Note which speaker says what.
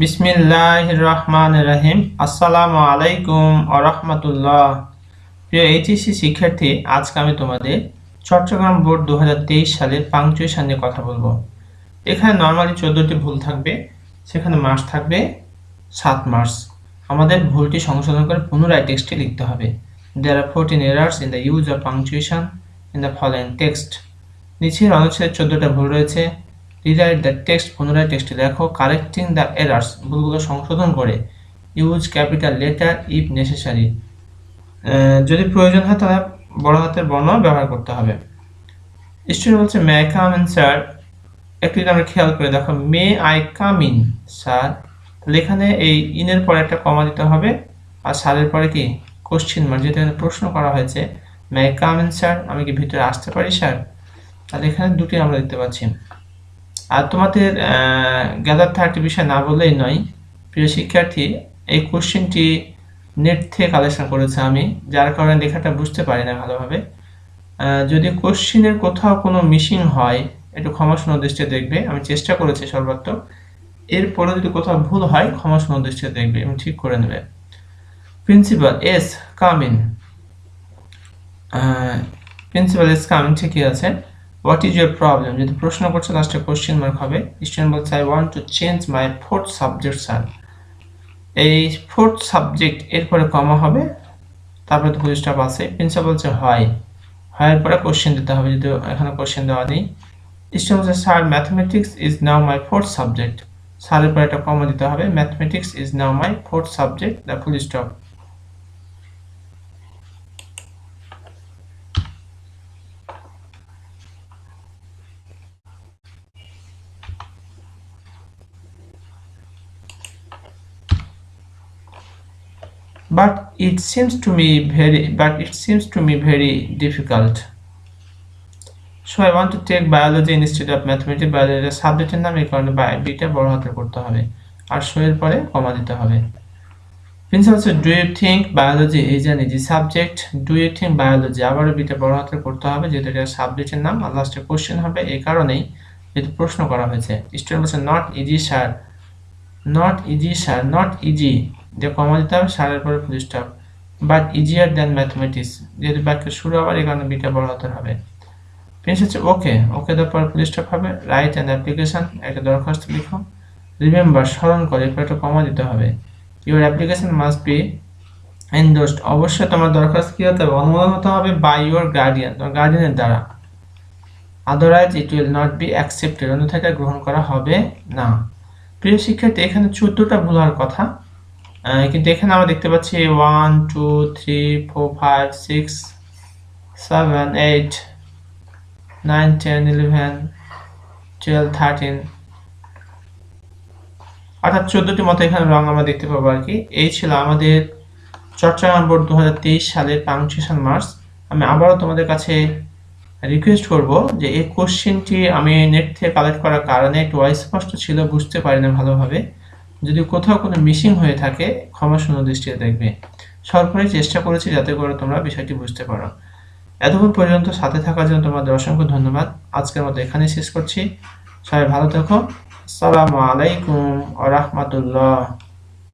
Speaker 1: বিসমিল্লাহির রহমানির রহিম। আসসালামু আলাইকুম ওয়া রাহমাতুল্লাহ। প্রিয় এইচএসসি শিক্ষার্থী, আজকে আমি তোমাদের চট্টগ্রাম বোর্ড 2023 সালের পাংচুয়েশন নিয়ে কথা বলবো। এখানে নরমালি 14টি ভুল থাকবে, সেখানে মার্কস থাকবে 7 মার্কস। আমাদের ভুলটি সংশোধন করে পুনরায় টেক্সটে লিখতে হবে। There are 14 errors in the use of punctuation in the following text. নিচের অনুচ্ছেদে 14টা ভুল রয়েছে। রিরাইট দ্য টেক্সট, পুনরায় টেক্সটে লেখো। কারেক্টিং দ্য এরার্স, ভুলগুলো সংশোধন করে। Use capital letter if necessary, যদি প্রয়োজন হয় তাহলে বড় হাতের বর্ণ ব্যবহার করতে হবে। স্টুডেন্ট বলছে may I come in sir. একটু যদি আমরা খেয়াল করে দেখো, may I come in sir, তাহলে এখানে এই ইনের পরে একটা কমা দিতে হবে, আর স্যারের পরে কি কোশ্চেন মার্ক, যেটা প্রশ্ন করা হয়েছে। May I come in sir, আমি কি ভিতরে আসতে পারি স্যার? তাহলে এখানে দুটি আমরা দেখতে পাচ্ছি। আর তোমাদের গ্যাদার থার্টি বিষয় না বললেই নয় প্রিয় শিক্ষার্থী, এই কোশ্চেনটি নেট থেকে কালেকশন করেছে আমি, যার কারণে লেখাটা বুঝতে পারি না ভালোভাবে। যদি কোশ্চেনের কোথাও কোনো মিসিং হয় একটু ক্ষমাসুন্দর দৃষ্টিতে দেখবে, আমি চেষ্টা করেছি সর্বাত্মক। এরপরে যদি কোথাও ভুল হয় ক্ষমাসুন্দর দৃষ্টিতে দেখবে এবং ঠিক করে নেবে। Principal as come in, principal as come in ঠিকই আছে। হোয়াট ইজ ইউর প্রবলেম, যদি প্রশ্ন করছে লাস্টে কোশ্চেন মার্ক হবে। স্টুডেন্ট বলছে I want to change my fourth subject sir. এই ফোর্থ সাবজেক্ট এরপরে কমা হবে, তারপরে তো ফুল স্টপ আছে। প্রিন্সিপাল বলছে হয়, হয়ের পরে কোশ্চেন দিতে হবে, যদি এখানে কোশ্চেন দেওয়া নেই। স্টুডেন্ট বলছে sir mathematics is now my fourth subject. স্যারের পরে একটা কমা দিতে হবে, mathematics is now my fourth subject, the full stop. But it seems to me very difficult. So I want to take biology instead of mathematics. Biology সাবজেক্টের নাম, এই কারণে beta বড় হাতে করতে হবে, আর শো এর পরে কমা দিতে হবে। Principal sir do you think biology is an easy subject. Do you think biology, আবারও বিটা বড় হাতে করতে হবে, যেহেতু এটা সাবজেক্টের নাম, আর লাস্টে কোশ্চেন হবে, এই কারণেই যেহেতু প্রশ্ন করা হয়েছে। স্টুডেন্ট বলছে not easy sir, not easy sir, not easy যে কমা দিতে হবে, স্যারের পরে full stop. But easier than mathematics, যেহেতু বাক্যের শুরু আবার, এই কারণে বিটা বড় হাতের হবে। প্রিন্স হচ্ছে ওকে, ওকে দেওয়ার পর ফুল স্টপ হবে। রাইট অ্যান অ্যাপ্লিকেশন, একটা দরখাস্ত লিখো। রিমেম্বার, স্মরণ করে, এরপর একটা কমা দিতে হবে। ইউর অ্যাপ্লিকেশন মাস্ট বি এন্ডোর্সড, অবশ্যই তোমার দরখাস্ত কি হতে হবে, অনুমোদন হতে হবে বাই ইউর গার্ডিয়ান, তোমার গার্ডিয়ানের দ্বারা। Otherwise it will not be accepted, অন্যথায় এটা গ্রহণ করা হবে না। প্রিয় শিক্ষার্থী, এখানে 14টা ভুল হওয়ার কথা, কিন্তু এখানে আমরা দেখতে পাচ্ছি 1 2 3 4 5 6 7 8 9 10 11 12 13, অর্থাৎ 14টি মতো এখানে রং আমরা দেখতে পাবো আর কি। এই ছিল আমাদের চট্টগ্রাম বোর্ড 2023 সালের পাংচুয়েশন মার্কস। আমি আবারও তোমাদের কাছে রিকোয়েস্ট করব যে এই কোশ্চেনটি আমি নেট থেকে কালেক্ট করার কারণে একটু অস্পষ্ট ছিল, বুঝতে পারি না ভালোভাবে। যদি কোথাও কোনো মিসিং হয়ে থাকে ক্ষমাসুন্দর দৃষ্টিতে দেখবে। সর্বোপরি চেষ্টা করেছি যাতে করে তোমরা বিষয়টি বুঝতে পারো। এতক্ষণ পর্যন্ত সাথে থাকার জন্য তোমাদের অসংখ্য ধন্যবাদ। আজকের মতো এখানেই শেষ করছি। সবাই ভালো থেকো। আসসালামু আলাইকুম ওয়া রাহমাতুল্লাহ।